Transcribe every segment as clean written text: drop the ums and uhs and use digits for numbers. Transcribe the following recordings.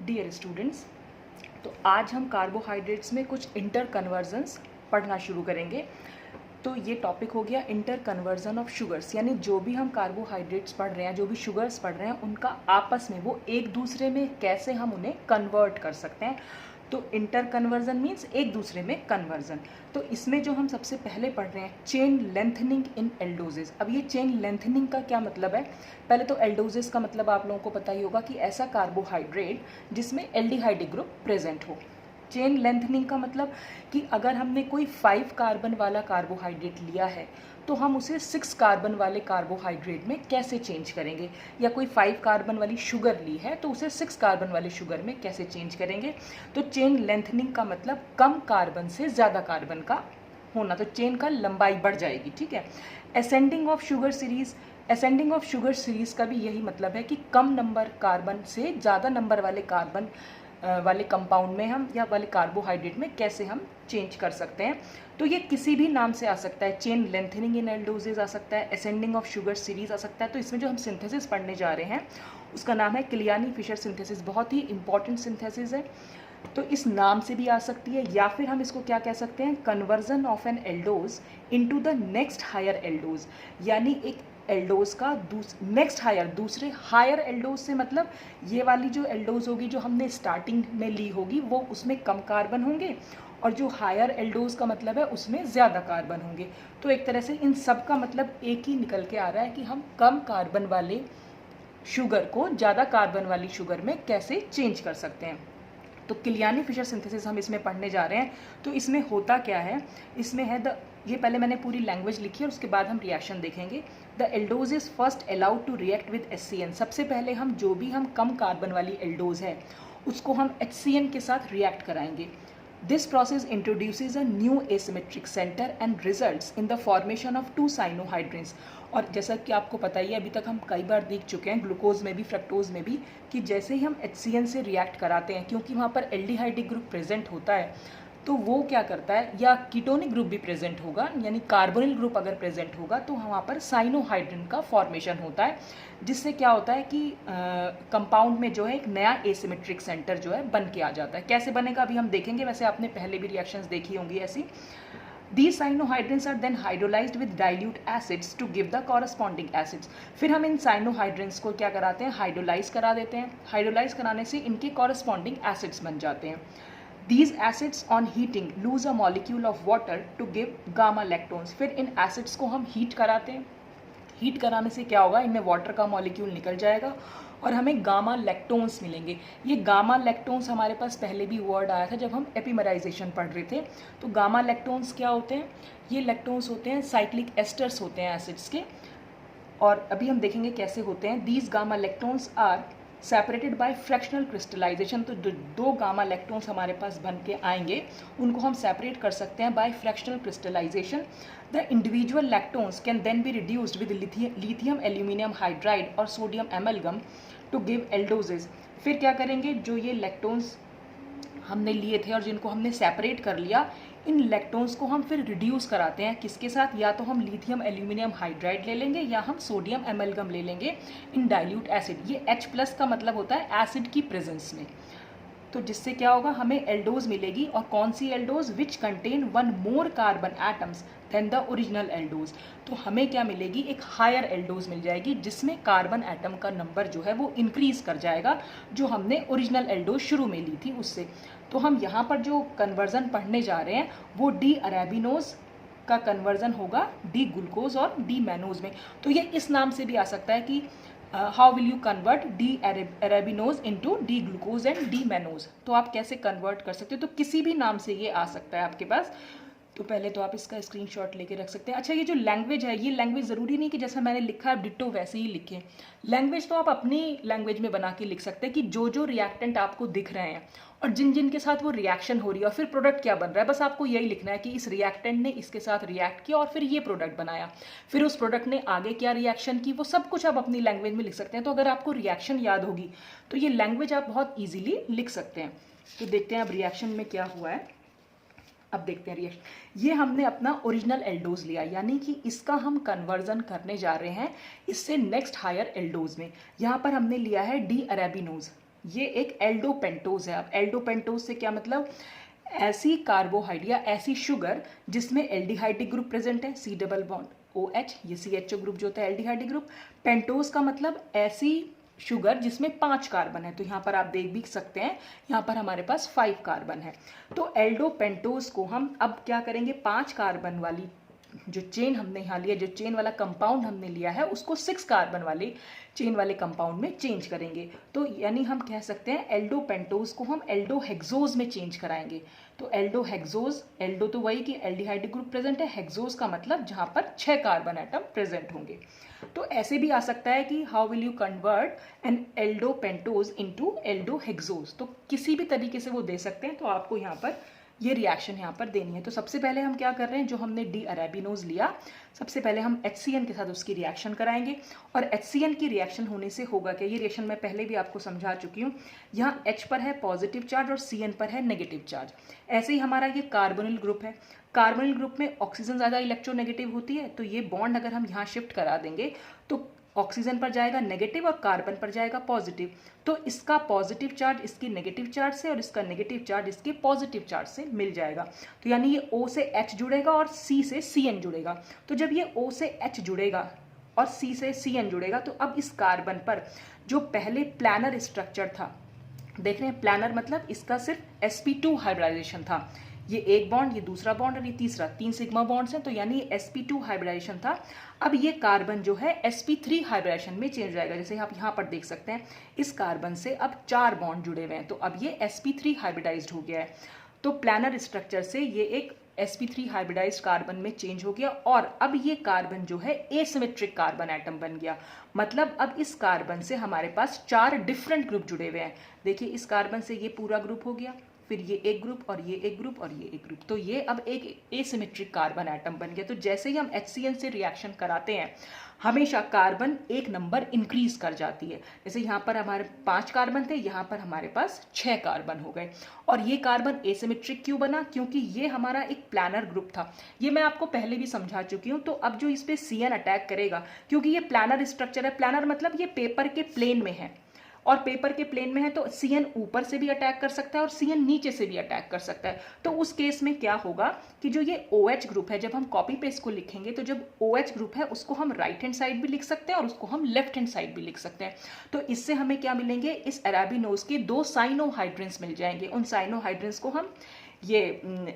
Dear students, तो आज हम कार्बोहाइड्रेट्स में कुछ इंटर कन्वर्जन्स पढ़ना शुरू करेंगे। तो ये टॉपिक हो गया इंटर कन्वर्जन ऑफ शुगर्स, यानी जो भी हम कार्बोहाइड्रेट्स पढ़ रहे हैं, जो भी शुगर्स पढ़ रहे हैं, उनका आपस में वो एक दूसरे में कैसे हम उन्हें कन्वर्ट कर सकते हैं। तो इंटर कन्वर्जन मीन्स एक दूसरे में कन्वर्जन। तो इसमें जो हम सबसे पहले पढ़ रहे हैं चेन लेंथनिंग इन एल्डोजेस। अब ये चेन लेंथनिंग का क्या मतलब है? पहले तो एल्डोजेस का मतलब आप लोगों को पता ही होगा कि ऐसा कार्बोहाइड्रेट जिसमें एल्डिहाइड ग्रुप प्रेजेंट हो। चेन लेंथनिंग का मतलब कि अगर हमने कोई 5 कार्बन वाला कार्बोहाइड्रेट लिया है तो हम उसे 6 कार्बन वाले कार्बोहाइड्रेट में कैसे चेंज करेंगे, या कोई 5 कार्बन वाली शुगर ली है तो उसे 6 कार्बन वाली शुगर में कैसे चेंज करेंगे। तो चेन लेंथनिंग का मतलब कम कार्बन से ज़्यादा कार्बन का होना, तो चेन का लंबाई बढ़ जाएगी। ठीक है। Ascending of sugar series, ascending of sugar series का भी यही मतलब है कि कम नंबर कार्बन से ज़्यादा नंबर वाले कार्बन वाले कंपाउंड में हम या वाले कार्बोहाइड्रेट में कैसे हम चेंज कर सकते हैं। तो ये किसी भी नाम से आ सकता है। चेन लेंथनिंग इन एल्डोजेज आ सकता है, असेंडिंग ऑफ शुगर सीरीज आ सकता है। तो इसमें जो हम सिंथेसिस पढ़ने जा रहे हैं उसका नाम है किलियानी फिशर सिंथेसिस। बहुत ही इंपॉर्टेंट सिंथेसिस है। तो इस नाम से भी आ सकती है, या फिर हम इसको क्या कह सकते हैं, conversion of an aldose into the next higher aldose. यानी एक एल्डोज का नेक्स्ट हायर, दूसरे हायर एल्डोज से मतलब ये वाली जो एल्डोज होगी जो हमने स्टार्टिंग में ली होगी वो उसमें कम कार्बन होंगे, और जो हायर एल्डोज का मतलब है उसमें ज़्यादा कार्बन होंगे। तो एक तरह से इन सब का मतलब एक ही निकल के आ रहा है कि हम कम कार्बन वाले शुगर को ज़्यादा कार्बन वाली शुगर में कैसे चेंज कर सकते हैं। तो किलियानी फिशर सिंथेसिस हम इसमें पढ़ने जा रहे हैं। तो इसमें होता क्या है, इसमें है ये पहले मैंने पूरी लैंग्वेज लिखी है और उसके बाद हम रिएक्शन देखेंगे। The aldose is first allowed to react with HCN। सबसे पहले हम जो भी हम कम कार्बन वाली एल्डोज है उसको हम HCN के साथ रिएक्ट कराएंगे। This process इंट्रोड्यूसेज a new asymmetric centre and results in the formation of 2 साइनोहाइड्रिन्स। और जैसा कि आपको पता ही है, अभी तक हम कई बार देख चुके हैं ग्लूकोज में भी फ्रक्टोज में भी, कि जैसे ही हम HCN से रिएक्ट कराते हैं, क्योंकि वहाँ पर एल्डिहाइड ग्रुप प्रेजेंट होता है, तो वो क्या करता है, या कीटोनिक ग्रुप भी प्रेजेंट होगा, यानी कार्बोनिल ग्रुप अगर प्रेजेंट होगा तो वहाँ पर साइनोहाइड्रिन का फॉर्मेशन होता है, जिससे क्या होता है कि कंपाउंड में जो है एक नया एसिमेट्रिक सेंटर जो है बन के आ जाता है। कैसे बनेगा अभी हम देखेंगे, वैसे आपने पहले भी रिएक्शंस देखी होंगी ऐसी। These cyanohydrins are then hydrolyzed with dilute acids to give the corresponding acids। फिर हम इन साइनोहाइड्रिन्स को क्या कराते हैं, हाइड्रोलाइज करा देते हैं। हाइड्रोलाइज कराने से इनके कॉरस्पॉन्डिंग एसिड्स बन जाते हैं। These acids on heating lose a molecule of water to give gamma lactones। फिर इन एसिड्स को हम हीट कराते हैं। हीट कराने से क्या होगा, इनमें वाटर का मॉलिक्यूल निकल जाएगा और हमें गामा लैक्टोन्स मिलेंगे। ये गामा लैक्टोन्स हमारे पास पहले भी वर्ड आया था जब हम एपिमराइजेशन पढ़ रहे थे। तो गामा लैक्टोन्स क्या होते हैं, ये लैक्टोन्स होते हैं साइक्लिक एस्टर्स होते हैं एसिड्स के, और अभी हम देखेंगे कैसे होते हैं। These gamma lactones are separated by fractional crystallisation. तो दो गामा लैक्टोन्स हमारे पास बन के आएंगे, उनको हम सेपरेट कर सकते हैं by fractional crystallisation. The individual lactones can then be reduced with lithium aluminium hydride और sodium amalgam to give aldoses. फिर क्या करेंगे, जो ये लैक्टोन्स हमने लिए थे और जिनको हमने सेपरेट कर लिया, इन लैक्टोन्स को हम फिर रिड्यूस कराते हैं किसके साथ, या तो हम लिथियम एल्यूमिनियम हाइड्राइड ले लेंगे या हम सोडियम एमलगम ले लेंगे इन डाइल्यूट एसिड। ये H+ का मतलब होता है एसिड की प्रेजेंस में। तो जिससे क्या होगा, हमें एल्डोज मिलेगी, और कौन सी aldose, which contain 1 more carbon atoms than the original aldose. तो हमें क्या मिलेगी, एक हायर एल्डोज मिल जाएगी जिसमें कार्बन एटम का नंबर जो है वो इंक्रीज कर जाएगा, जो हमने ओरिजिनल एल्डोज शुरू में ली थी उससे। तो हम यहाँ पर जो कन्वर्जन पढ़ने जा रहे हैं वो डी अरेबिनोज का कन्वर्जन होगा डी ग्लूकोज और डी मैनोज में। तो ये इस नाम से भी आ सकता है कि how will you convert D arabinose into D glucose and D mannose. तो आप कैसे कन्वर्ट कर सकते हो, तो किसी भी नाम से ये आ सकता है आपके पास। तो पहले तो आप इसका स्क्रीनशॉट लेके रख सकते हैं। अच्छा, ये जो लैंग्वेज है, ये लैंग्वेज ज़रूरी नहीं कि जैसा मैंने लिखा है डिट्टो वैसे ही लिखें। लैंग्वेज तो आप अपनी लैंग्वेज में बना के लिख सकते हैं कि जो जो रिएक्टेंट आपको दिख रहे हैं और जिन जिन के साथ वो रिएक्शन हो रही है और फिर प्रोडक्ट क्या बन रहा है, बस आपको यही लिखना है कि इस रिएक्टेंट ने इसके साथ रिएक्ट किया और फिर ये प्रोडक्ट बनाया, फिर उस प्रोडक्ट ने आगे क्या रिएक्शन की, वो सब कुछ आप अपनी लैंग्वेज में लिख सकते हैं। तो अगर आपको रिएक्शन याद होगी तो ये लैंग्वेज आप बहुत ईजिली लिख सकते हैं। तो देखते हैं अब रिएक्शन में क्या हुआ है। अब देखते हैं रिएक्शन। ये हमने अपना ओरिजिनल एल्डोज लिया, यानी कि इसका हम कन्वर्जन करने जा रहे हैं इससे नेक्स्ट हायर एल्डोज में। यहाँ पर हमने लिया है डी अरेबिनोज। ये एक एल्डोपेंटोज है। अब एल्डोपेंटोज से क्या मतलब, ऐसी कार्बोहाइड्रेट या ऐसी शुगर जिसमें एल्डिहाइडिक ग्रुप प्रेजेंट है, सी डबल बॉन्ड OH, ये CHO ग्रुप जो होता है एल्डिहाइडिक ग्रुप। पेंटोज का मतलब ऐसी शुगर जिसमें 5 कार्बन है, तो यहाँ पर आप देख भी सकते हैं यहाँ पर हमारे पास 5 कार्बन है। तो एल्डोपेंटोज को हम अब क्या करेंगे, 5 कार्बन वाली जो चेन हमने यहाँ लिया, जो चेन वाला कंपाउंड हमने लिया है, उसको 6 कार्बन वाले चेन वाले कंपाउंड में चेंज करेंगे। तो यानी हम कह सकते हैं एल्डोपेंटोज को हम एल्डोहेक्सोज में चेंज कराएंगे। तो एल्डोहेक्सोज, एल्डो तो वही कि एल्डिहाइडिक ग्रुप प्रेजेंट है, हेक्सोज का मतलब जहाँ पर 6 कार्बन एटम प्रेजेंट होंगे। तो ऐसे भी आ सकता है कि how will you convert an aldopentose into aldohexose, तो किसी भी तरीके से वो दे सकते हैं। तो आपको यहाँ पर ये रिएक्शन यहाँ पर देनी है। तो सबसे पहले हम क्या कर रहे हैं, जो हमने डी अरेबिनोज लिया, सबसे पहले हम HCN के साथ उसकी रिएक्शन कराएंगे। और HCN की रिएक्शन होने से होगा क्या, ये रिएक्शन मैं पहले भी आपको समझा चुकी हूँ। यहाँ H पर है पॉजिटिव चार्ज और CN पर है नेगेटिव चार्ज। ऐसे ही हमारा ये कार्बोनिल ग्रुप है, कार्बोनिल ग्रुप में ऑक्सीजन ज़्यादा इलेक्ट्रोनेगेटिव होती है, तो ये बॉन्ड अगर हम यहाँ शिफ्ट करा देंगे तो ऑक्सीजन पर जाएगा नेगेटिव और कार्बन पर जाएगा पॉजिटिव। तो इसका पॉजिटिव चार्ज इसकी नेगेटिव चार्ज से और इसका नेगेटिव चार्ज इसके पॉजिटिव चार्ज से मिल जाएगा। तो यानी ये O से H जुड़ेगा और C से CN जुड़ेगा। तो जब ये O से H जुड़ेगा और C से CN जुड़ेगा, तो अब इस कार्बन पर जो पहले प्लानर स्ट्रक्चर था, देख रहे हैं प्लानर मतलब इसका सिर्फ sp2 हाइब्रिडाइजेशन था, ये एक बॉन्ड, ये दूसरा बॉन्ड और ये तीसरा, 3 सिग्मा बॉन्ड्स हैं, तो यानी ये sp2 हाइब्रिडाइजेशन था। अब ये कार्बन जो है sp3 हाइब्रिडाइजेशन में चेंज हो जाएगा। जैसे आप यहाँ पर देख सकते हैं इस कार्बन से अब 4 बॉन्ड जुड़े हुए हैं, तो अब ये sp3 हाइब्रिडाइज्ड हो गया है। तो प्लानर स्ट्रक्चर से ये एक sp3 हाइब्रिडाइज्ड कार्बन में चेंज हो गया और अब ये कार्बन जो है एसिमेट्रिक कार्बन एटम बन गया। मतलब अब इस कार्बन से हमारे पास 4 डिफरेंट ग्रुप जुड़े हुए हैं। देखिए इस कार्बन से ये पूरा ग्रुप हो गया, फिर ये एक ग्रुप और ये एक ग्रुप और ये एक ग्रुप, तो ये अब एक एसिमेट्रिक कार्बन एटम बन गया। तो जैसे ही हम HCN से रिएक्शन कराते हैं हमेशा कार्बन एक नंबर इंक्रीज कर जाती है। जैसे यहाँ पर हमारे 5 कार्बन थे, यहाँ पर हमारे पास 6 कार्बन हो गए। और ये कार्बन एसिमेट्रिक क्यों बना, क्योंकि ये हमारा एक प्लानर ग्रुप था, ये मैं आपको पहले भी समझा चुकी हूँ। तो अब जो इस पे CN अटैक करेगा, क्योंकि ये प्लानर स्ट्रक्चर है, प्लानर मतलब ये पेपर के प्लेन में है और पेपर के प्लेन में है, तो CN ऊपर से भी अटैक कर सकता है और CN नीचे से भी अटैक कर सकता है। तो उस केस में क्या होगा कि जो ये OH ग्रुप है, जब हम कॉपी पेस्ट को लिखेंगे तो जब OH ग्रुप है उसको हम राइट हैंड साइड भी लिख सकते हैं और उसको हम लेफ्ट हैंड साइड भी लिख सकते हैं। तो इससे हमें क्या मिलेंगे, इस अरेबिनोज के 2 साइनोहाइड्रेंस मिल जाएंगे। उन साइनोहाइड्रेंस को हम ये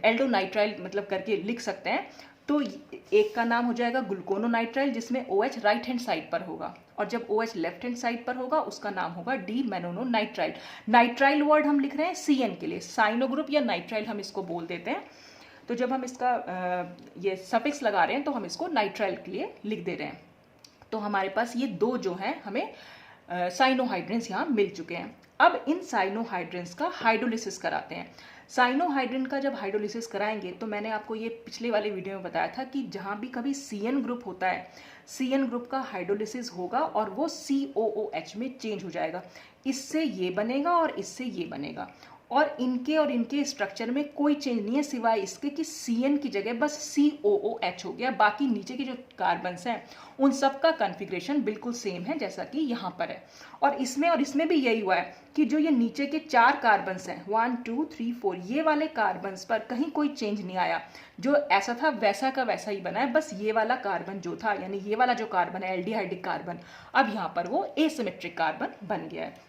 एल्डोनाइट्राइल मतलब करके लिख सकते हैं। तो एक का नाम हो जाएगा ग्लूकोनोनाइट्राइल जिसमें OH राइट हैंड साइड पर होगा, और जब OH लेफ्ट हैंड साइड पर होगा उसका नाम होगा डी मेनोनोनाइट्राइल। नाइट्राइल वर्ड हम लिख रहे हैं CN के लिए, साइनो ग्रुप या नाइट्राइल हम इसको बोल देते हैं। तो जब हम इसका ये सफिक्स लगा रहे हैं तो हम इसको नाइट्राइल के लिए लिख दे रहे हैं। तो हमारे पास ये 2 जो हैं हमें साइनोहाइड्रेंस यहाँ मिल चुके हैं। अब इन साइनोहाइड्रेंस का हाइड्रोलिसिस कराते हैं। साइनोहाइड्रेन का जब हाइड्रोलिसिस कराएंगे तो मैंने आपको ये पिछले वाले वीडियो में बताया था कि जहाँ भी कभी CN ग्रुप होता है, CN ग्रुप का हाइड्रोलिसिस होगा और वो COOH में चेंज हो जाएगा। इससे ये बनेगा और इससे ये बनेगा, और इनके स्ट्रक्चर में कोई चेंज नहीं है सिवाय इसके कि CN की जगह बस COOH हो गया। बाकी नीचे के जो कार्बन्स हैं उन सब का कॉन्फ़िगरेशन बिल्कुल सेम है जैसा कि यहाँ पर है। और इसमें भी यही हुआ है कि जो ये नीचे के 4 कार्बन्स हैं 1 2 3 4, ये वाले कार्बन्स पर कहीं कोई चेंज नहीं आया, जो ऐसा था वैसा का वैसा ही बना है। बस ये वाला कार्बन जो था, यानी ये वाला जो कार्बन है एल्डिहाइडिक कार्बन, अब यहाँ पर वो एसिमेट्रिक कार्बन बन गया है।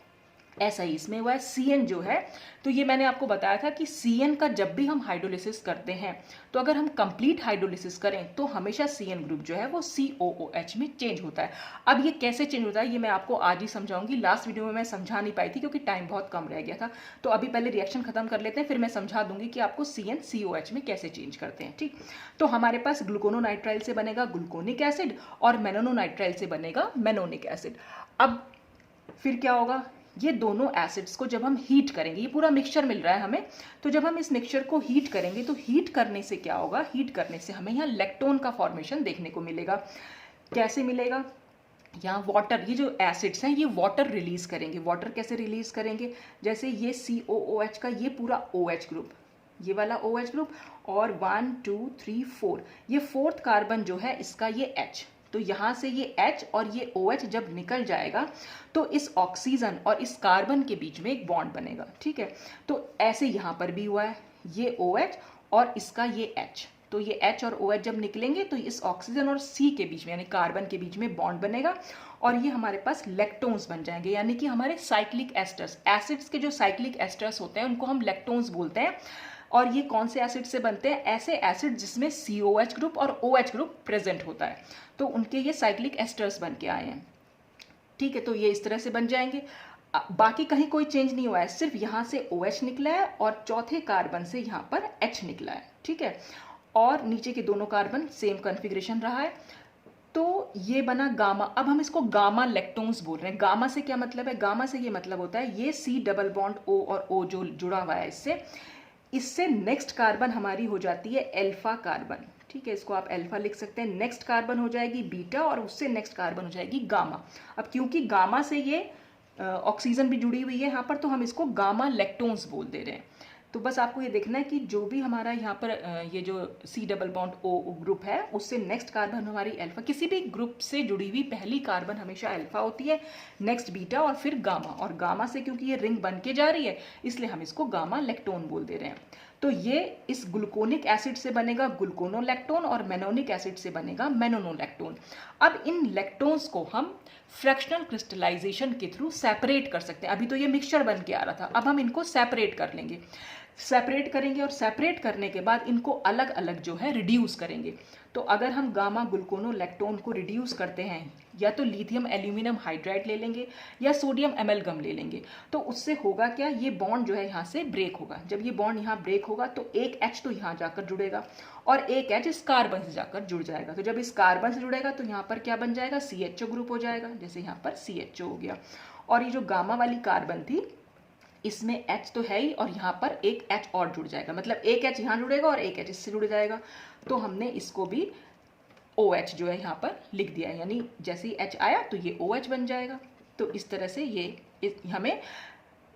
ऐसा ही इसमें हुआ है। CN जो है, तो ये मैंने आपको बताया था कि CN का जब भी हम हाइड्रोलिसिस करते हैं तो अगर हम कंप्लीट हाइड्रोलिसिस करें तो हमेशा CN ग्रुप जो है वो COOH में चेंज होता है। अब ये कैसे चेंज होता है ये मैं आपको आज ही समझाऊंगी। लास्ट वीडियो में मैं समझा नहीं पाई थी क्योंकि टाइम बहुत कम रह गया था। तो अभी पहले रिएक्शन खत्म कर लेते हैं, फिर मैं समझा दूंगी कि आपको CN COH में कैसे चेंज करते हैं। ठीक, तो हमारे पास ग्लूकोनोनाइट्राइल से बनेगा ग्लूकोनिक एसिड और मेनोनोनाइट्राइल से बनेगा मेनोनिक एसिड। अब फिर क्या होगा, ये दोनों एसिड्स को जब हम हीट करेंगे, ये पूरा मिक्सचर मिल रहा है हमें, तो जब हम इस मिक्सचर को हीट करेंगे तो हीट करने से क्या होगा, हीट करने से हमें यहाँ लेक्टोन का फॉर्मेशन देखने को मिलेगा। कैसे मिलेगा, यहाँ वाटर, ये जो एसिड्स हैं ये वाटर रिलीज करेंगे। वाटर कैसे रिलीज करेंगे, जैसे ये COOH का ये पूरा OH ग्रुप, ये वाला OH ग्रुप और 1 2 3 4, ये 4th कार्बन जो है इसका ये H, तो यहाँ से ये H और ये OH जब निकल जाएगा तो इस ऑक्सीजन और इस कार्बन के बीच में एक बॉन्ड बनेगा, ठीक है। तो ऐसे यहाँ पर भी हुआ है, ये OH और इसका ये H, तो ये H और OH जब निकलेंगे तो इस ऑक्सीजन और C के बीच में यानी कार्बन के बीच में बॉन्ड बनेगा और ये हमारे पास लेक्टोन्स बन जाएंगे, यानी कि हमारे साइक्लिक एस्टर्स, एसिड्स के जो साइक्लिक एस्टर्स होते हैं उनको हम लेक्टोन्स बोलते हैं। और ये कौन से एसिड से बनते हैं? ऐसे एसिड जिसमें COH ग्रुप और OH ग्रुप प्रेजेंट होता है, तो उनके ये साइक्लिक एस्टर्स बन के आए हैं, ठीक है। तो ये इस तरह से बन जाएंगे। बाकी कहीं कोई चेंज नहीं हुआ है, सिर्फ यहाँ से OH निकला है और चौथे कार्बन से यहाँ पर H निकला है, ठीक है। और नीचे के दोनों कार्बन सेम कॉन्फ़िगरेशन रहा है, तो ये बना गामा। अब हम इसको गामा लेक्टोन्स बोल रहे हैं। गामा से क्या मतलब है? गामा से ये मतलब होता है ये C डबल बॉन्ड O और O जो जुड़ा हुआ है इससे नेक्स्ट कार्बन हमारी हो जाती है अल्फा कार्बन, ठीक है। इसको आप अल्फा लिख सकते हैं। नेक्स्ट कार्बन हो जाएगी बीटा और उससे नेक्स्ट कार्बन हो जाएगी गामा। अब क्योंकि गामा से ये ऑक्सीजन भी जुड़ी हुई है यहाँ पर, तो हम इसको गामा लेक्टोन्स बोल दे रहे हैं। तो बस आपको ये देखना है कि जो भी हमारा यहाँ पर ये जो C double bond O group है उससे नेक्स्ट कार्बन हमारी अल्फा, किसी भी ग्रुप से जुड़ी हुई पहली कार्बन हमेशा अल्फा होती है, नेक्स्ट बीटा और फिर गामा। और गामा से क्योंकि ये रिंग बन के जा रही है इसलिए हम इसको गामा लेक्टोन बोल दे रहे हैं। तो ये इस ग्लूकोनिक एसिड से बनेगा ग्लूकोनोलैक्टोन और मेनोनिक एसिड से बनेगा मेनोनोलैक्टोन। अब इन लैक्टोन्स को हम फ्रैक्शनल क्रिस्टलाइजेशन के थ्रू सेपरेट कर सकते हैं। अभी तो ये मिक्सचर बन के आ रहा था, अब हम इनको सेपरेट कर लेंगे, सेपरेट करेंगे और सेपरेट करने के बाद इनको अलग अलग जो है रिड्यूस करेंगे। तो अगर हम गामा ग्लूकोनोलैक्टोन को रिड्यूस करते हैं या तो लिथियम एल्यूमिनियम हाइड्राइड ले लेंगे या सोडियम एमेलगम ले लेंगे, तो उससे होगा क्या, ये बॉन्ड जो है यहाँ से ब्रेक होगा। जब ये बॉन्ड यहाँ ब्रेक होगा तो एक H तो यहाँ जाकर जुड़ेगा और एक H इस कार्बन से जाकर जुड़ जाएगा। तो जब इस कार्बन से जुड़ेगा तो यहाँ पर क्या बन जाएगा, CHO ग्रुप हो जाएगा, जैसे यहाँ पर CHO हो गया। और ये जो गामा वाली कार्बन थी इसमें H तो है ही और यहाँ पर एक H और जुड़ जाएगा, मतलब एक H यहाँ जुड़ेगा और एक H इससे जुड़ जाएगा। तो हमने इसको भी OH जो है यहाँ पर लिख दिया है, यानी जैसे ही H आया तो ये OH बन जाएगा। तो इस तरह से ये हमें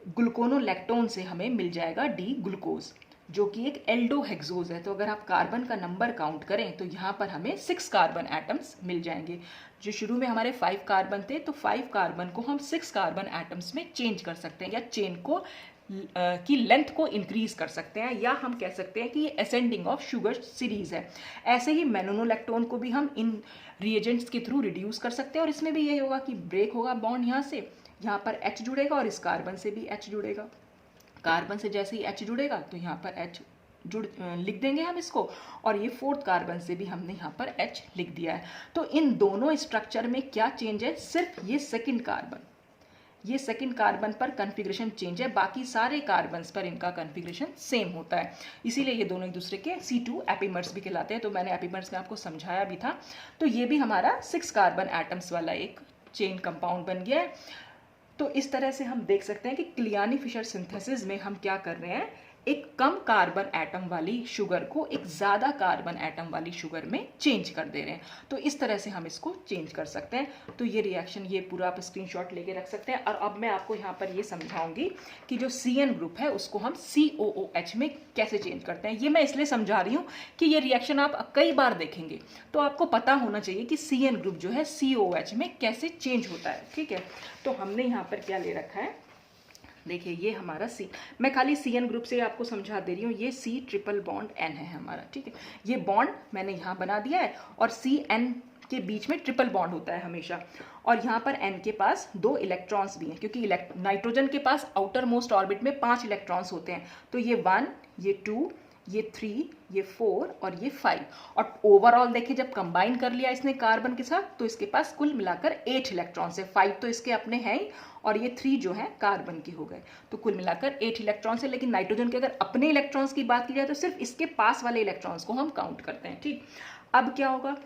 ग्लूकोनोलैक्टोन से हमें मिल जाएगा डी ग्लूकोज, जो कि एक एल्डोहेक्सोज है। तो अगर आप कार्बन का नंबर काउंट करें तो यहाँ पर हमें 6 कार्बन एटम्स मिल जाएंगे। जो शुरू में हमारे 5 कार्बन थे तो 5 कार्बन को हम 6 कार्बन एटम्स में चेंज कर सकते हैं, या चेन को की लेंथ को इंक्रीज कर सकते हैं, या हम कह सकते हैं कि ये असेंडिंग ऑफ शुगर सीरीज है। ऐसे ही मेनोनोलैक्टोन को भी हम इन रिएजेंट्स के थ्रू रिड्यूस कर सकते हैं और इसमें भी यही होगा कि ब्रेक होगा बॉन्ड, यहाँ से यहाँ पर H जुड़ेगा और इस कार्बन से भी H जुड़ेगा। कार्बन से जैसे ही H जुड़ेगा तो यहाँ पर H लिख देंगे हम इसको, और ये 4th कार्बन से भी हमने यहाँ पर H लिख दिया है। तो इन दोनों स्ट्रक्चर में क्या चेंज है, सिर्फ ये सेकंड कार्बन पर कॉन्फ़िगरेशन चेंज है, बाकी सारे कार्बन्स पर इनका कॉन्फ़िगरेशन सेम होता है। इसीलिए ये दोनों एक दूसरे के C2 एपिमर्स भी कहलाते हैं। तो मैंने एपिमर्स में आपको समझाया भी था। तो ये भी हमारा 6 कार्बन एटम्स वाला एक चेन कंपाउंड बन गया है। तो इस तरह से हम देख सकते हैं कि क्लियानी फिशर सिंथेसिस में हम क्या कर रहे हैं, एक कम कार्बन एटम वाली शुगर को एक ज़्यादा कार्बन एटम वाली शुगर में चेंज कर दे रहे हैं। तो इस तरह से हम इसको चेंज कर सकते हैं। तो ये रिएक्शन, ये पूरा आप स्क्रीनशॉट लेके रख सकते हैं। और अब मैं आपको यहाँ पर ये समझाऊंगी कि जो CN ग्रुप है उसको हम COOH में कैसे चेंज करते हैं। ये मैं इसलिए समझा रही हूँ कि ये रिएक्शन आप कई बार देखेंगे, तो आपको पता होना चाहिए कि CN ग्रुप जो है COOH में कैसे चेंज होता है, ठीक है। तो हमने यहाँ पर क्या ले रखा है, देखिए ये हमारा मैं खाली CN ग्रुप से आपको समझा दे रही हूँ। ये C ट्रिपल बॉन्ड N है हमारा, ठीक है। ये बॉन्ड मैंने यहाँ बना दिया है और CN के बीच में ट्रिपल बॉन्ड होता है हमेशा, और यहाँ पर N के पास 2 इलेक्ट्रॉन्स भी हैं, क्योंकि नाइट्रोजन के पास आउटर मोस्ट ऑर्बिट में 5 इलेक्ट्रॉन्स होते हैं। तो ये 1, ये 2, ये 3, ये 4 और ये 5, और ओवरऑल देखिए जब कंबाइन कर लिया इसने कार्बन के साथ तो इसके पास कुल मिलाकर 8 इलेक्ट्रॉन्स है। 5 तो इसके अपने हैं ही और ये 3 जो है कार्बन के हो गए, तो कुल मिलाकर 8 इलेक्ट्रॉन्स है। लेकिन नाइट्रोजन के अगर अपने इलेक्ट्रॉन्स की बात की जाए तो सिर्फ इसके पास वाले इलेक्ट्रॉन्स को हम काउंट करते हैं, ठीक। अब क्या होगा,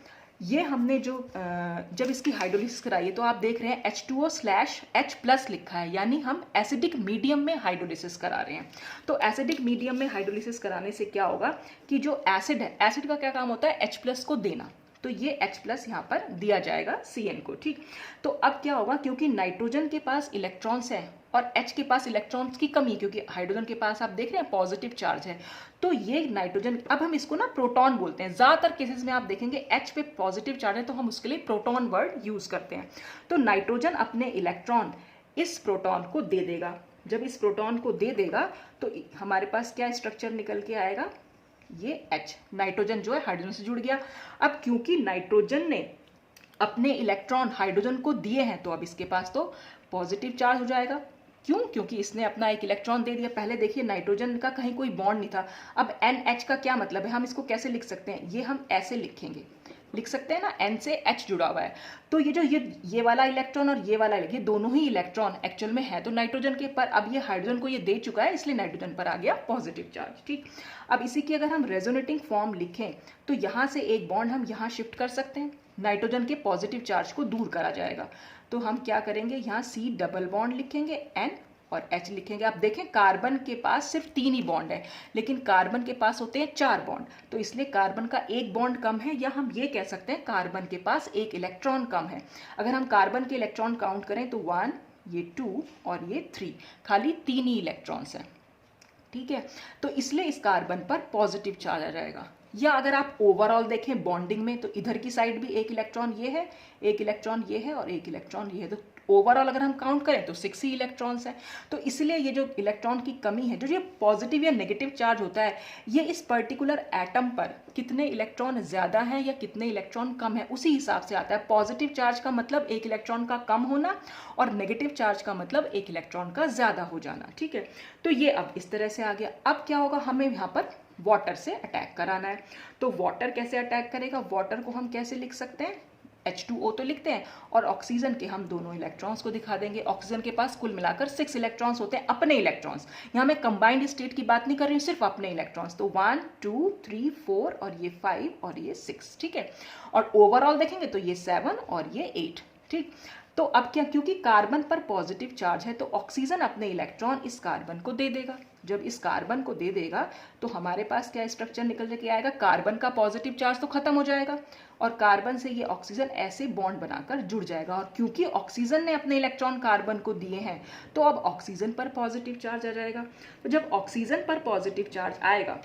ये हमने जो जब इसकी हाइड्रोलिसिस कराई है तो आप देख रहे हैं H2O/H+ लिखा है, यानी हम एसिडिक मीडियम में हाइड्रोलिसिस करा रहे हैं। तो एसिडिक मीडियम में हाइड्रोलिसिस कराने से क्या होगा कि जो एसिड है, एसिड का क्या काम होता है, H+ को देना, तो ये H+ यहाँ पर दिया जाएगा Cn को, ठीक। तो अब क्या होगा, क्योंकि नाइट्रोजन के पास इलेक्ट्रॉन्स हैं और H के पास इलेक्ट्रॉन्स की कमी, क्योंकि हाइड्रोजन के पास आप देख रहे हैं पॉजिटिव चार्ज है, तो ये नाइट्रोजन, अब हम इसको ना प्रोटॉन बोलते हैं। ज़्यादातर केसेस में आप देखेंगे H पे पॉजिटिव चार्ज है तो हम उसके लिए प्रोटॉन वर्ड यूज़ करते हैं। तो नाइट्रोजन अपने इलेक्ट्रॉन इस प्रोटॉन को दे देगा। जब इस प्रोटॉन को दे देगा तो हमारे पास क्या स्ट्रक्चर निकल के आएगा, ये H, नाइट्रोजन जो है हाइड्रोजन से जुड़ गया। अब क्योंकि नाइट्रोजन ने अपने इलेक्ट्रॉन हाइड्रोजन को दिए हैं तो अब इसके पास तो पॉजिटिव चार्ज हो जाएगा। क्यों? क्योंकि इसने अपना एक इलेक्ट्रॉन दे दिया। पहले देखिए नाइट्रोजन का कहीं कोई बॉन्ड नहीं था। अब NH का क्या मतलब है, हम इसको कैसे लिख सकते हैं, ये हम ऐसे लिखेंगे, लिख सकते हैं ना, N से H जुड़ा हुआ है। तो ये जो ये वाला इलेक्ट्रॉन और ये वाला, ये दोनों ही इलेक्ट्रॉन एक्चुअल में है तो नाइट्रोजन के, पर अब ये हाइड्रोजन को ये दे चुका है इसलिए नाइट्रोजन पर आ गया पॉजिटिव चार्ज, ठीक। अब इसी की अगर हम रेजोनेटिंग फॉर्म लिखें तो यहाँ से एक बॉन्ड हम यहाँ शिफ्ट कर सकते हैं, नाइट्रोजन के पॉजिटिव चार्ज को दूर करा जाएगा। तो हम क्या करेंगे, यहाँ C डबल बॉन्ड लिखेंगे, N और H लिखेंगे। आप देखें कार्बन के पास सिर्फ 3 ही बॉन्ड है, लेकिन कार्बन के पास होते हैं 4 बॉन्ड, तो इसलिए कार्बन का एक बॉन्ड कम है, या हम ये कह सकते हैं कार्बन के पास एक इलेक्ट्रॉन कम है। अगर हम कार्बन के इलेक्ट्रॉन काउंट करें तो 1, ये 2 और ये 3, खाली 3 ही इलेक्ट्रॉन्स हैं, ठीक है। तो इसलिए इस कार्बन पर पॉजिटिव चार्ज आ जाएगा। या अगर आप ओवरऑल देखें बॉन्डिंग में तो इधर की साइड भी एक इलेक्ट्रॉन ये है, एक इलेक्ट्रॉन ये है और एक इलेक्ट्रॉन ये है, तो ओवरऑल अगर हम काउंट करें तो 6 ही इलेक्ट्रॉन्स हैं। तो इसलिए ये जो इलेक्ट्रॉन की कमी है, जो ये पॉजिटिव या नेगेटिव चार्ज होता है, ये इस पर्टिकुलर एटम पर कितने इलेक्ट्रॉन ज़्यादा हैं या कितने इलेक्ट्रॉन कम है उसी हिसाब से आता है। पॉजिटिव चार्ज का मतलब एक इलेक्ट्रॉन का कम होना और नेगेटिव चार्ज का मतलब एक इलेक्ट्रॉन का ज़्यादा हो जाना, ठीक है। तो ये अब इस तरह से आ गया। अब क्या होगा, हमें यहाँ पर वाटर से अटैक कराना है। तो वाटर कैसे अटैक करेगा, वाटर को हम कैसे लिख सकते हैं, H2O तो लिखते हैं और ऑक्सीजन के हम दोनों इलेक्ट्रॉन्स को दिखा देंगे। ऑक्सीजन के पास कुल मिलाकर 6 इलेक्ट्रॉन्स होते हैं, अपने इलेक्ट्रॉन्स। यहाँ मैं कंबाइंड स्टेट की बात नहीं कर रही हूँ, सिर्फ अपने इलेक्ट्रॉन्स। तो 1 2 3 4 और ये 5 और ये 6, ठीक है। और ओवरऑल देखेंगे तो ये 7 और ये 8, ठीक। तो अब क्या, क्योंकि कार्बन पर पॉजिटिव चार्ज है तो ऑक्सीजन अपने इलेक्ट्रॉन इस कार्बन को दे देगा। जब इस कार्बन को दे देगा तो हमारे पास क्या स्ट्रक्चर निकल के आएगा, कार्बन का पॉजिटिव चार्ज तो खत्म हो जाएगा और कार्बन से ये ऑक्सीजन ऐसे बॉन्ड बनाकर जुड़ जाएगा। और क्योंकि ऑक्सीजन ने अपने इलेक्ट्रॉन कार्बन को दिए हैं तो अब ऑक्सीजन पर पॉजिटिव चार्ज आ जाएगा। तो जब ऑक्सीजन पर पॉजिटिव चार्ज आएगा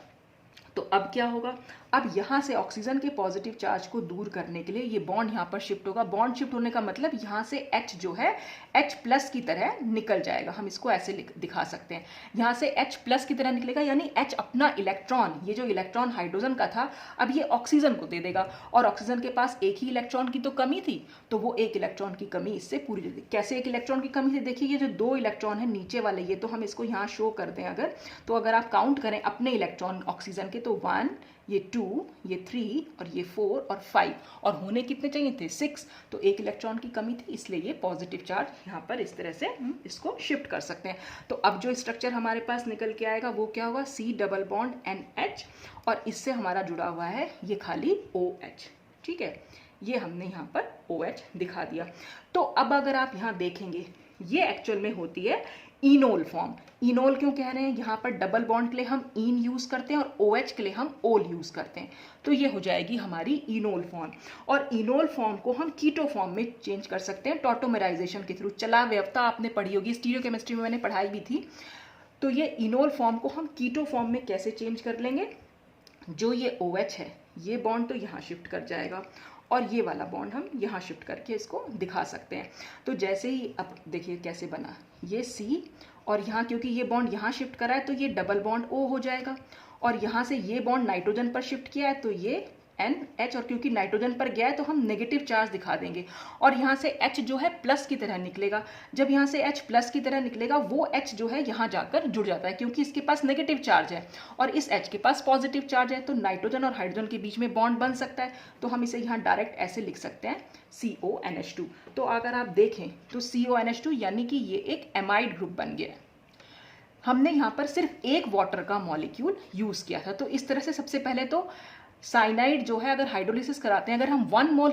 तो अब क्या होगा, अब यहाँ से ऑक्सीजन के पॉजिटिव चार्ज को दूर करने के लिए ये बॉन्ड यहाँ पर शिफ्ट होगा। बॉन्ड शिफ्ट होने का मतलब यहाँ से H जो है H+ की तरह निकल जाएगा। हम इसको ऐसे दिखा सकते हैं, यहाँ से H+ की तरह निकलेगा, यानी H अपना इलेक्ट्रॉन, ये जो इलेक्ट्रॉन हाइड्रोजन का था अब ये ऑक्सीजन को दे देगा। और ऑक्सीजन के पास एक ही इलेक्ट्रॉन की तो कमी थी, तो वो एक इलेक्ट्रॉन की कमी इससे पूरी हो गई। कैसे एक इलेक्ट्रॉन की कमी थी, देखिए ये जो 2 इलेक्ट्रॉन है नीचे वाले, ये तो हम इसको यहाँ शो कर दें अगर, तो अगर आप काउंट करें अपने इलेक्ट्रॉन ऑक्सीजन के तो 1, ये 2, ये 3 और ये 4 और 5, और होने कितने चाहिए थे 6, तो एक इलेक्ट्रॉन की कमी थी, इसलिए ये पॉजिटिव चार्ज यहाँ पर इस तरह से हम इसको शिफ्ट कर सकते हैं। तो अब जो स्ट्रक्चर हमारे पास निकल के आएगा वो क्या होगा, C डबल बॉन्ड NH और इससे हमारा जुड़ा हुआ है ये खाली OH, ठीक है। ये हमने यहाँ पर OH दिखा दिया। तो अब अगर आप यहाँ देखेंगे ये एक्चुअल में होती है इनोल फॉर्म। इनोल क्यों कह रहे हैं, यहाँ पर डबल बॉन्ड के लिए हम इन यूज करते हैं और OH के लिए हम ओल यूज करते हैं, तो ये हो जाएगी हमारी इनोल फॉर्म। और इनोल फॉर्म को हम कीटो फॉर्म में चेंज कर सकते हैं टॉटोमेराइजेशन के थ्रू। चला व्यवस्था आपने पढ़ी होगी, स्टीरियोकेमिस्ट्री में मैंने पढ़ाई भी थी। तो ये इनोल फॉर्म को हम कीटो फॉर्म में कैसे चेंज कर लेंगे, जो ये OH है ये बॉन्ड तो यहाँ शिफ्ट कर जाएगा और ये वाला बॉन्ड हम यहाँ शिफ्ट करके इसको दिखा सकते हैं। तो जैसे ही अब देखिए कैसे बना, ये C और यहाँ क्योंकि ये बॉन्ड यहाँ शिफ्ट करा है तो ये डबल बॉन्ड O हो जाएगा, और यहाँ से ये बॉन्ड नाइट्रोजन पर शिफ्ट किया है तो ये NH, और क्योंकि नाइट्रोजन पर गया है तो हम नेगेटिव चार्ज दिखा देंगे, और यहाँ से H जो है प्लस की तरह निकलेगा। जब यहाँ से H प्लस की तरह निकलेगा वो H जो है यहाँ जाकर जुड़ जाता है क्योंकि इसके पास नेगेटिव चार्ज है और इस H के पास पॉजिटिव चार्ज है, तो नाइट्रोजन और हाइड्रोजन के बीच में बॉन्ड बन सकता है। तो हम इसे यहाँ डायरेक्ट ऐसे लिख सकते हैं CONH2। तो अगर आप देखें तो CONH2 यानी कि ये एक एमाइड ग्रुप बन गया है। हमने यहाँ पर सिर्फ एक वाटर का मॉलिक्यूल यूज किया था। तो इस तरह से सबसे पहले तो साइनाइड जो है अगर हाइड्रोलिसिस कराते हैं, अगर हम 1 मोल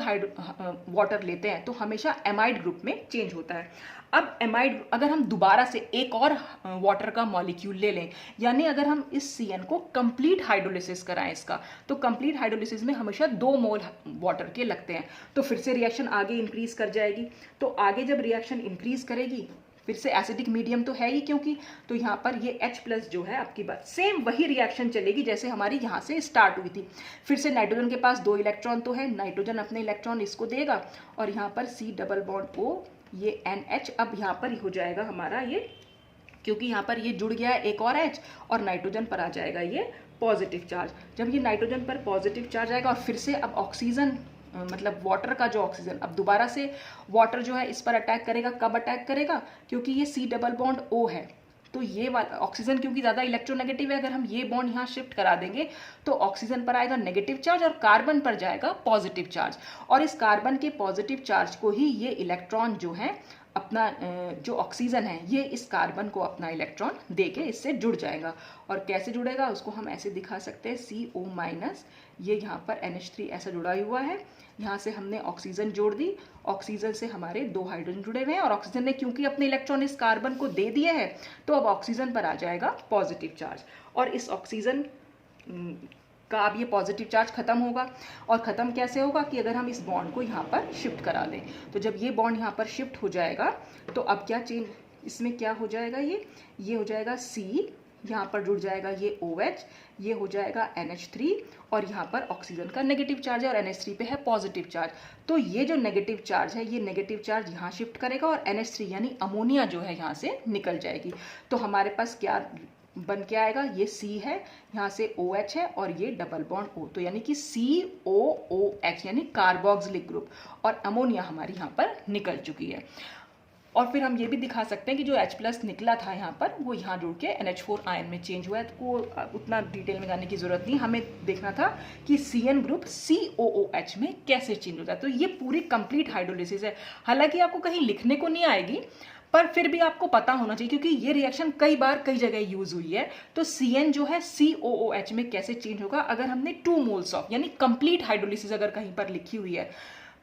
वाटर लेते हैं तो हमेशा एमाइड ग्रुप में चेंज होता है। अब एमाइड अगर हम दोबारा से एक और वाटर का मॉलिक्यूल ले लें, यानी अगर हम इस CN को कंप्लीट हाइड्रोलिसिस कराएं इसका, तो कंप्लीट हाइड्रोलिसिस में हमेशा 2 मोल वाटर के लगते हैं, तो फिर से रिएक्शन आगे इंक्रीज कर जाएगी। तो आगे जब रिएक्शन इंक्रीज करेगी, फिर से एसिडिक मीडियम तो है ही क्योंकि, तो यहाँ पर ये H+ जो है आपकी बात सेम वही रिएक्शन चलेगी जैसे हमारी यहाँ से स्टार्ट हुई थी। फिर से नाइट्रोजन के पास 2 इलेक्ट्रॉन तो है, नाइट्रोजन अपने इलेक्ट्रॉन इसको देगा और यहाँ पर C डबल बॉन्ड O, ये NH अब यहाँ पर हो जाएगा हमारा ये, क्योंकि यहाँ पर ये जुड़ गया है एक और H और नाइट्रोजन पर आ जाएगा ये पॉजिटिव चार्ज। जब ये नाइट्रोजन पर पॉजिटिव चार्ज आएगा और फिर से अब ऑक्सीजन मतलब वाटर का जो ऑक्सीजन, अब दोबारा से वाटर जो है इस पर अटैक करेगा। कब अटैक करेगा? क्योंकि ये C डबल बॉन्ड O है, तो ये वाला ऑक्सीजन क्योंकि ज़्यादा इलेक्ट्रोनेगेटिव है, अगर हम ये बॉन्ड यहाँ शिफ्ट करा देंगे तो ऑक्सीजन पर आएगा नेगेटिव चार्ज और कार्बन पर जाएगा पॉजिटिव चार्ज, और इस कार्बन के पॉजिटिव चार्ज को ही ये इलेक्ट्रॉन जो है अपना जो ऑक्सीजन है ये इस कार्बन को अपना इलेक्ट्रॉन देके इससे जुड़ जाएगा। और कैसे जुड़ेगा उसको हम ऐसे दिखा सकते हैं, CO-, ये यहाँ पर NH3 ऐसा जुड़ा हुआ है, यहाँ से हमने ऑक्सीजन जोड़ दी, ऑक्सीजन से हमारे 2 हाइड्रोजन जुड़े हुए हैं और ऑक्सीजन ने क्योंकि अपने इलेक्ट्रॉन इस कार्बन को दे दिए हैं तो अब ऑक्सीजन पर आ जाएगा पॉजिटिव चार्ज, और इस ऑक्सीजन का अब ये पॉजिटिव चार्ज खत्म होगा। और ख़त्म कैसे होगा कि अगर हम इस बॉन्ड को यहाँ पर शिफ्ट करा दें, तो जब ये बॉन्ड यहाँ पर शिफ्ट हो जाएगा तो अब क्या चेंज इसमें क्या हो जाएगा, ये हो जाएगा C, यहाँ पर जुड़ जाएगा ये OH, ये हो जाएगा NH3 और यहाँ पर ऑक्सीजन का नेगेटिव चार्ज है और NH3 पे है पॉजिटिव चार्ज। तो ये जो नेगेटिव चार्ज है ये नेगेटिव चार्ज यहाँ शिफ्ट करेगा और NH3 यानी अमोनिया जो है यहाँ से निकल जाएगी। तो हमारे पास क्या बन के आएगा, ये C है, यहाँ से OH है और ये डबल बॉन्ड O, तो यानी कि COOH यानी कार्बोक्सिलिक ग्रुप, और अमोनिया हमारी यहाँ पर निकल चुकी है। और फिर हम ये भी दिखा सकते हैं कि जो H+ निकला था यहाँ पर वो यहाँ जुड़ के NH4 आयन में चेंज हुआ है, तो उतना डिटेल में जाने की ज़रूरत नहीं, हमें देखना था कि CN ग्रुप COOH में कैसे चेंज होता है। तो ये पूरी कंप्लीट हाइड्रोलिसिस है, हालांकि आपको कहीं लिखने को नहीं आएगी पर फिर भी आपको पता होना चाहिए क्योंकि ये रिएक्शन कई बार कई जगह यूज हुई है। तो CN जो है COOH में कैसे चेंज होगा, अगर हमने 2 मोल्स ऑफ यानी कंप्लीट हाइड्रोलिसिस अगर कहीं पर लिखी हुई है,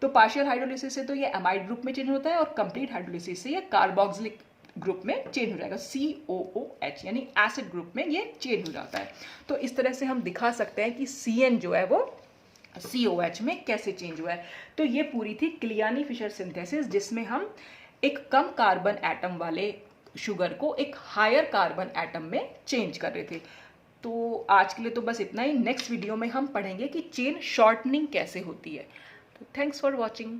तो पार्शियल हाइड्रोलिसिस से तो ये एमाइड ग्रुप में चेंज होता है और कंप्लीट हाइड्रोलिसिस से ये कार्बोक्सिलिक ग्रुप में चेंज हो जाएगा, COOH यानी एसिड ग्रुप में ये चेंज हो जाता है। तो इस तरह से हम दिखा सकते हैं कि CN जो है वो COH में कैसे चेंज हुआ है। तो ये पूरी थी क्लियानी फिशर सिंथेसिस, जिसमें हम एक कम कार्बन एटम वाले शुगर को एक हायर कार्बन एटम में चेंज कर रहे थे। तो आज के लिए तो बस इतना ही। नेक्स्ट वीडियो में हम पढ़ेंगे कि चेन शॉर्टनिंग कैसे होती है। तो थैंक्स फॉर वॉचिंग।